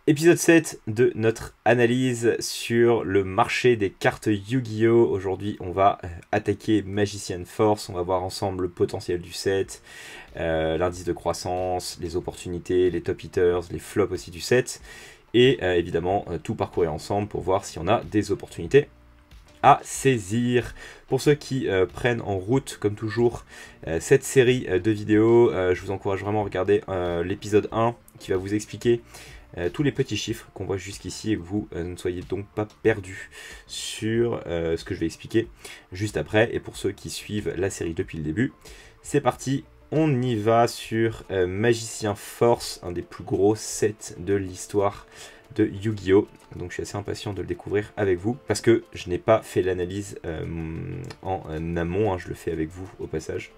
Épisode 7 de notre analyse sur le marché des cartes Yu-Gi-Oh! Aujourd'hui, on va attaquer Magician Force, on va voir ensemble le potentiel du set, l'indice de croissance, les opportunités, les top hitters, les flops aussi du set, et évidemment tout parcourir ensemble pour voir s'il y en a des opportunités à saisir. Pour ceux qui prennent en route, comme toujours, cette série de vidéos, je vous encourage vraiment à regarder l'épisode 1 qui va vous expliquer tous les petits chiffres qu'on voit jusqu'ici et que vous ne soyez donc pas perdus sur ce que je vais expliquer juste après. Et pour ceux qui suivent la série depuis le début, c'est parti, on y va sur Magicien Force, un des plus gros sets de l'histoire de Yu-Gi-Oh! Donc je suis assez impatient de le découvrir avec vous parce que je n'ai pas fait l'analyse en amont, hein, je le fais avec vous au passage.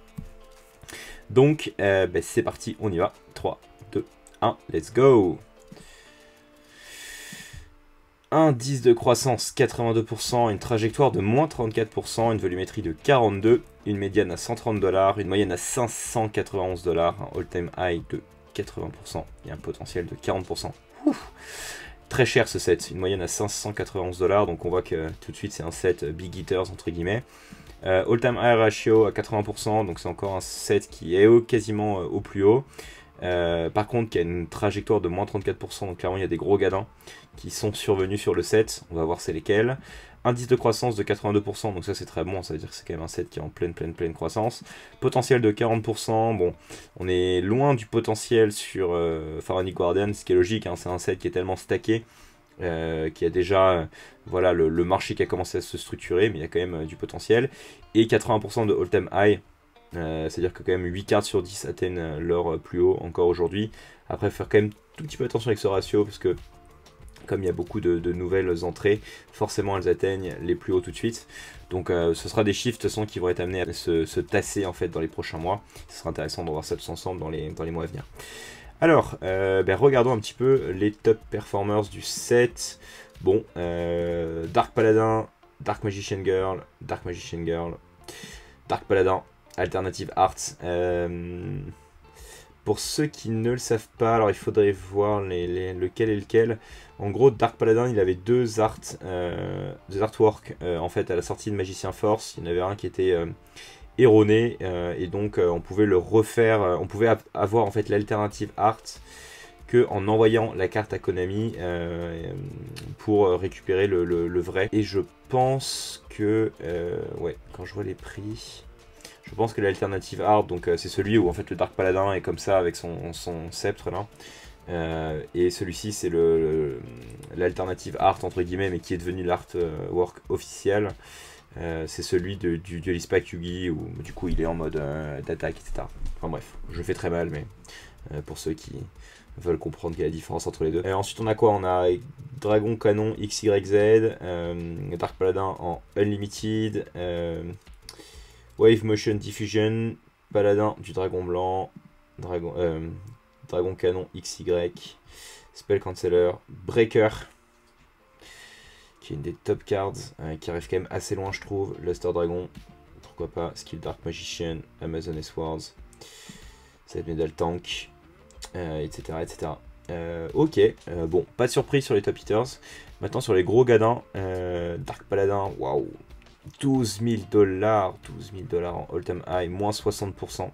Donc c'est parti, on y va. 3, 2, 1, let's go! Indice de croissance 82%, une trajectoire de moins 34%, une volumétrie de 42, une médiane à 130 $, une moyenne à 591 $, un all-time high de 80% et un potentiel de 40%. Ouf, très cher ce set, une moyenne à 591 $, donc on voit que tout de suite c'est un set big hitters entre guillemets. All-time high ratio à 80%, donc c'est encore un set qui est quasiment au plus haut. Par contre, qui a une trajectoire de moins 34%, donc clairement il y a des gros gadins qui sont survenus sur le set, on va voir c'est lesquels. Indice de croissance de 82%, donc ça c'est très bon, ça veut dire que c'est quand même un set qui est en pleine croissance. Potentiel de 40%, bon, on est loin du potentiel sur Pharaonic Guardian, ce qui est logique, hein, c'est un set qui est tellement stacké, qui a déjà voilà, le marché qui a commencé à se structurer, mais il y a quand même du potentiel. Et 80% de all-time high, c'est-à-dire que quand même 8 cartes sur 10 atteignent leur plus haut encore aujourd'hui. Après, faire quand même tout petit peu attention avec ce ratio, parce que comme il y a beaucoup de nouvelles entrées, forcément elles atteignent les plus hauts tout de suite. Donc ce sera des chiffres de toute façon qui vont être amenés à se tasser en fait dans les prochains mois. Ce sera intéressant de voir ça tous ensemble dans les mois à venir. Alors, regardons un petit peu les top performers du set. Bon, Dark Paladin, Dark Magician Girl, Dark Magician Girl, Dark Paladin, Alternative Arts. Pour ceux qui ne le savent pas, alors il faudrait voir lequel est lequel. En gros, Dark Paladin, il avait deux artworks en fait à la sortie de Magicien Force. Il y en avait un qui était erroné et donc on pouvait le refaire. On pouvait avoir en fait l'alternative art que en envoyant la carte à Konami pour récupérer le vrai. Et je pense que ouais, quand je vois les prix. Je pense que l'alternative art, donc c'est celui où en fait le Dark Paladin est comme ça avec son sceptre là. Et celui-ci c'est l'alternative art entre guillemets, mais qui est devenu l'artwork officiel. C'est celui du Duelist Pack Yugi où du coup il est en mode d'attaque, etc. Enfin bref, je fais très mal, mais pour ceux qui veulent comprendre quelle est la différence entre les deux. Et ensuite on a quoi? On a Dragon Canon XYZ, Dark Paladin en Unlimited, Wave Motion Diffusion, Paladin du Dragon Blanc, Dragon Canon XY, Spell Canceller, Breaker, qui est une des top cards, qui arrive quand même assez loin je trouve, Luster Dragon, pourquoi pas, Skill Dark Magician, Amazon Swords, Side Medal Tank, etc. etc. Ok, bon, pas de surprise sur les top hitters. Maintenant sur les gros gadins, Dark Paladin, waouh, 12 000 $, 12 000 $ en all-time high, moins 60%.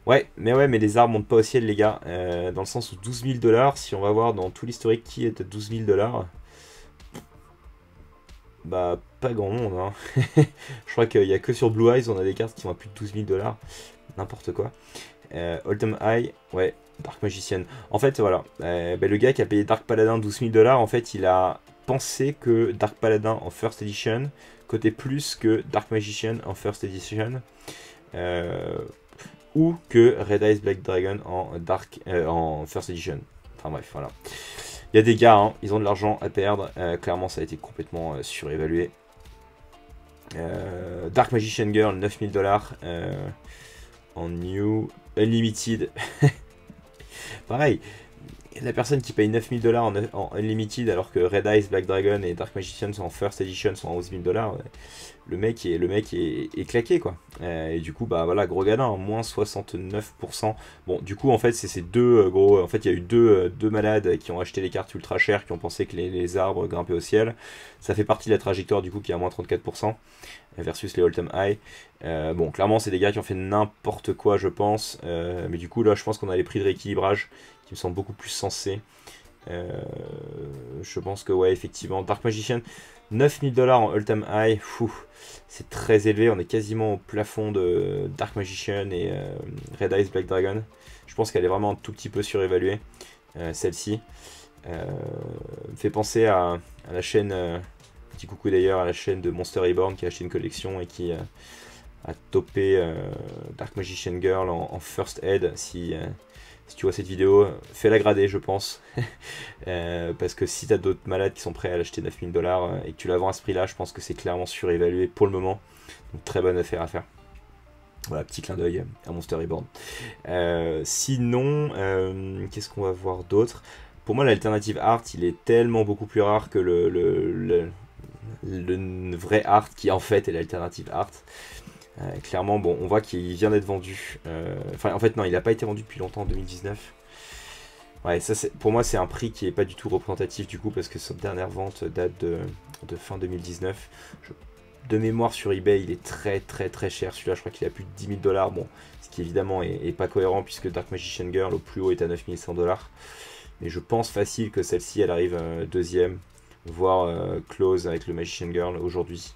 Ouais, mais les arbres montent pas au ciel, les gars. Dans le sens où 12 000 $, si on va voir dans tout l'historique qui est de 12 000 $, bah, pas grand monde. Hein. Je crois qu'il n'y a que sur Blue Eyes, on a des cartes qui vont à plus de 12 000 $. N'importe quoi. All-time high, ouais, Dark Magician. En fait, voilà. Le gars qui a payé Dark Paladin 12 000 $, en fait, il a pensé que Dark Paladin en First Edition coûtait plus que Dark Magician en First Edition, ou que Red Eyes Black Dragon en First Edition. Enfin bref, voilà. Il y a des gars, hein, ils ont de l'argent à perdre. Clairement, ça a été complètement surévalué. Dark Magician Girl, 9 000 $. En New Unlimited. Pareil. la personne qui paye 9000 dollars en Unlimited alors que Red Eyes, Black Dragon et Dark Magician sont en First Edition sont en 11 000 dollars, le mec est claqué quoi. Et du coup, bah voilà, gros gadin, moins 69%. Bon, du coup, en fait, c'est ces deux gros. En fait, il y a eu deux malades qui ont acheté les cartes ultra chères, qui ont pensé que les arbres grimpaient au ciel. Ça fait partie de la trajectoire du coup qui est à moins 34% versus les all-time high. Bon, clairement, c'est des gars qui ont fait n'importe quoi, je pense. Mais du coup, là, je pense qu'on a les prix de rééquilibrage qui me semblent beaucoup plus sensés. Je pense que, ouais, effectivement, Dark Magician, 9000 dollars en all-time high, c'est très élevé. On est quasiment au plafond de Dark Magician et Red Eyes Black Dragon. Je pense qu'elle est vraiment un tout petit peu surévaluée, celle-ci. Me fait penser à la chaîne, petit coucou d'ailleurs, à la chaîne de Monster Reborn qui a acheté une collection et qui a topé Dark Magician Girl en First Aid. Si tu vois cette vidéo, fais-la grader, je pense. Parce que si tu as d'autres malades qui sont prêts à l'acheter 9000 dollars et que tu la vends à ce prix-là, je pense que c'est clairement surévalué pour le moment. Donc très bonne affaire à faire. Voilà, petit clin d'œil à Monster Reborn. Sinon, qu'est-ce qu'on va voir d'autre? Pour moi, l'alternative art, il est tellement beaucoup plus rare que le vrai art qui en fait est l'alternative art. Clairement, bon, on voit qu'il vient d'être vendu. Enfin, en fait, non, il n'a pas été vendu depuis longtemps, en 2019. Ouais, ça, pour moi, c'est un prix qui n'est pas du tout représentatif du coup, parce que sa dernière vente date de fin 2019. De mémoire sur eBay, il est très très très cher. Celui-là, je crois qu'il a plus de 10 000 dollars. Bon, ce qui évidemment est pas cohérent, puisque Dark Magician Girl au plus haut est à 9100 dollars. Mais je pense facile que celle-ci, elle arrive deuxième, voire close avec le Magician Girl aujourd'hui.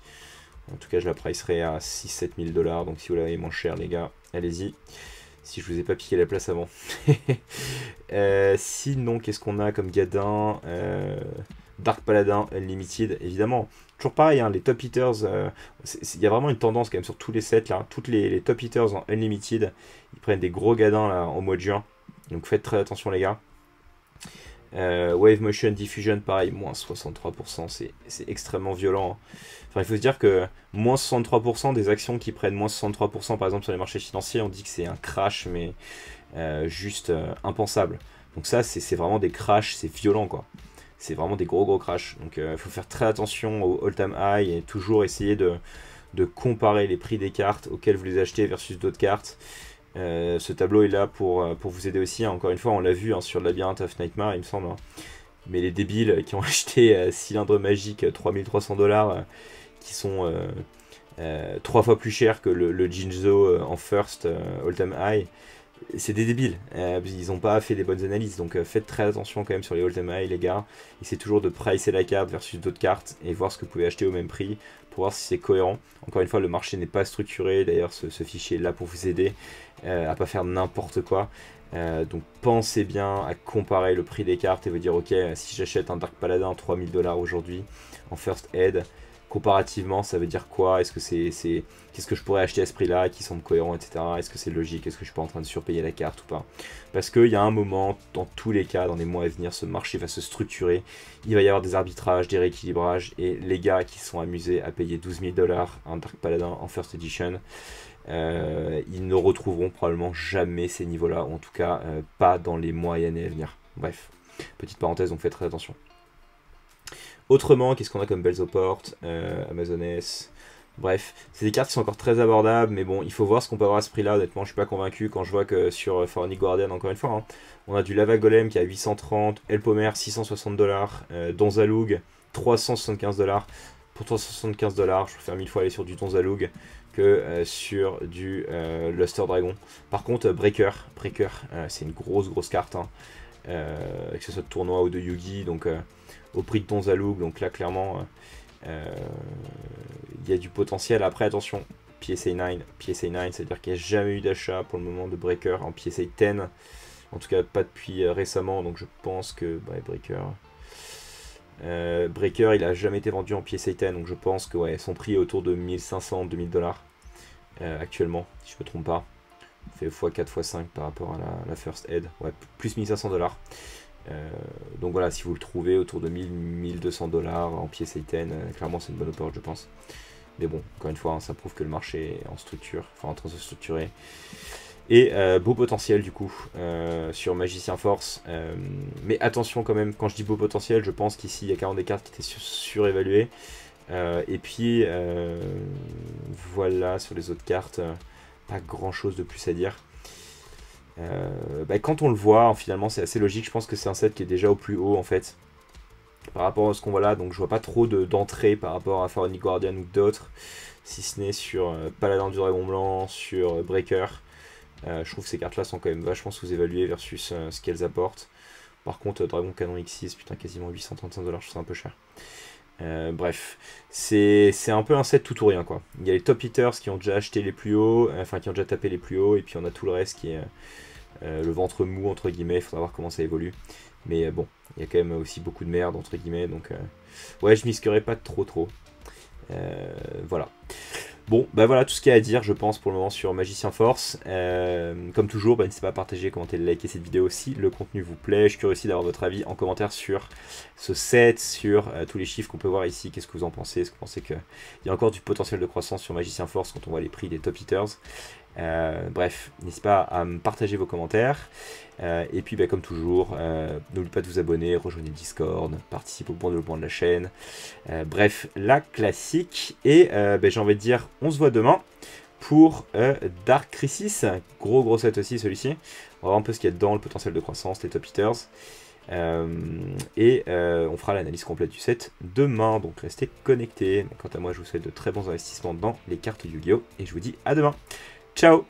En tout cas, je la pricerai à 6-7 000 dollars. Donc si vous l'avez moins cher, les gars, allez-y. Si je vous ai pas piqué la place avant. Sinon, qu'est-ce qu'on a comme gadin? Dark Paladin Unlimited, évidemment. Toujours pareil, hein, les top hitters, il y a vraiment une tendance quand même sur tous les sets là. Toutes les top hitters en Unlimited, ils prennent des gros gadins là en mois de juin. Donc faites très attention les gars. Wave Motion Diffusion, pareil, moins 63%, c'est extrêmement violent. Hein. Enfin, il faut se dire que moins 63% des actions qui prennent moins 63% par exemple sur les marchés financiers, on dit que c'est un crash, mais juste impensable. Donc ça, c'est vraiment des crashs, c'est violent quoi. C'est vraiment des gros crashs. Donc il faut faire très attention au all-time high et toujours essayer de comparer les prix des cartes auxquelles vous les achetez versus d'autres cartes. Ce tableau est là pour vous aider aussi. Encore une fois, on l'a vu hein, sur le Labyrinth of Nightmare, il me semble. Hein. Mais les débiles qui ont acheté cylindre magique 3300 dollars, qui sont 3 fois plus chers que le Jinzo en first all-time high, c'est des débiles. Ils n'ont pas fait des bonnes analyses. Donc faites très attention quand même sur les all-time high, les gars. Essayez toujours de pricer la carte versus d'autres cartes et voir ce que vous pouvez acheter au même prix pour voir si c'est cohérent. Encore une fois, le marché n'est pas structuré. D'ailleurs, ce fichier est là pour vous aider à pas faire n'importe quoi. Donc pensez bien à comparer le prix des cartes et vous dire ok, si j'achète un Dark Paladin 3000 dollars aujourd'hui en First Aid, comparativement ça veut dire quoi? Est-ce que qu'est-ce que je pourrais acheter à ce prix là qui semble cohérent, etc. Est-ce que c'est logique? Est-ce que je suis pas en train de surpayer la carte ou pas? Parce qu'il y a un moment, dans tous les cas, dans les mois à venir, ce marché va se structurer, il va y avoir des arbitrages, des rééquilibrages, et les gars qui sont amusés à payer 12 000 dollars un Dark Paladin en First Edition, ils ne retrouveront probablement jamais ces niveaux-là, ou en tout cas pas dans les mois et années à venir. Bref, petite parenthèse, donc faites très attention. Autrement, qu'est-ce qu'on a comme belles aux portes? Amazoness. Bref, c'est des cartes qui sont encore très abordables, mais bon, il faut voir ce qu'on peut avoir à ce prix-là. Honnêtement, je suis pas convaincu quand je vois que sur Fornic Guardian, encore une fois, hein, on a du Lava Golem qui est à 830, Elpomer 660 dollars, Donzaloug 375 dollars. Pour 375 dollars, je préfère 1000 fois aller sur du Donzaloug que sur du Luster Dragon. Par contre, Breaker, c'est une grosse carte, hein, que ce soit de tournoi ou de Yugi, donc au prix de Donzaloug, donc là clairement il y a du potentiel. Après attention, PSA 9, c'est-à-dire qu'il n'y a jamais eu d'achat pour le moment de Breaker en PSA 10, en tout cas pas depuis récemment, donc je pense que Breaker il a jamais été vendu en PSA 10, donc je pense que ouais, son prix est autour de 1500-2000 dollars actuellement, si je me trompe pas. Fait x4 x5 par rapport à la First Aid, ouais, plus 1500 dollars. Donc voilà, si vous le trouvez autour de 1000-1200 dollars en PSA 10, clairement c'est une bonne opportunité je pense. Mais bon, encore une fois, hein, ça prouve que le marché est en structure, enfin en train de se structurer. Et beau potentiel du coup sur Magicien Force. Mais attention quand même, quand je dis beau potentiel, je pense qu'ici il y a 40 des cartes qui étaient surévaluées. Et puis voilà, sur les autres cartes, pas grand chose de plus à dire. Quand on le voit, finalement c'est assez logique, je pense que c'est un set qui est déjà au plus haut en fait. Par rapport à ce qu'on voit là, donc je vois pas trop d'entrée par rapport à Pharaonic Guardian ou d'autres. Si ce n'est sur Paladin du Dragon Blanc, sur Breaker. Je trouve que ces cartes là sont quand même vachement sous-évaluées versus ce qu'elles apportent. Par contre, Dragon Canon X6, putain, quasiment 835$, je trouve ça un peu cher. Bref, c'est un peu un set tout ou rien quoi. Il y a les top hitters qui ont déjà acheté les plus hauts, enfin qui ont déjà tapé les plus hauts, et puis on a tout le reste qui est le ventre mou entre guillemets, il faudra voir comment ça évolue. Mais bon, il y a quand même aussi beaucoup de merde entre guillemets, donc ouais, je m'isquerai pas trop. Voilà. Bon, voilà tout ce qu'il y a à dire, je pense, pour le moment sur Magicien Force. Comme toujours, n'hésitez pas à partager, commenter, liker cette vidéo si le contenu vous plaît. Je suis curieux aussi d'avoir votre avis en commentaire sur ce set, sur tous les chiffres qu'on peut voir ici. Qu'est-ce que vous en pensez? Est-ce que vous pensez qu'il y a encore du potentiel de croissance sur Magicien Force quand on voit les prix des top hitters? Bref, n'hésitez pas à me partager vos commentaires. Et puis comme toujours, n'oubliez pas de vous abonner, rejoignez le Discord, participez au bon développement de la chaîne. Bref, la classique. Et j'ai envie de dire, on se voit demain pour Dark Crisis. Gros set aussi celui-ci. On va voir un peu ce qu'il y a dedans, le potentiel de croissance, les top hitters. On fera l'analyse complète du set demain, donc restez connectés. Quant à moi, je vous souhaite de très bons investissements dans les cartes Yu-Gi-Oh! Et je vous dis à demain. Ciao!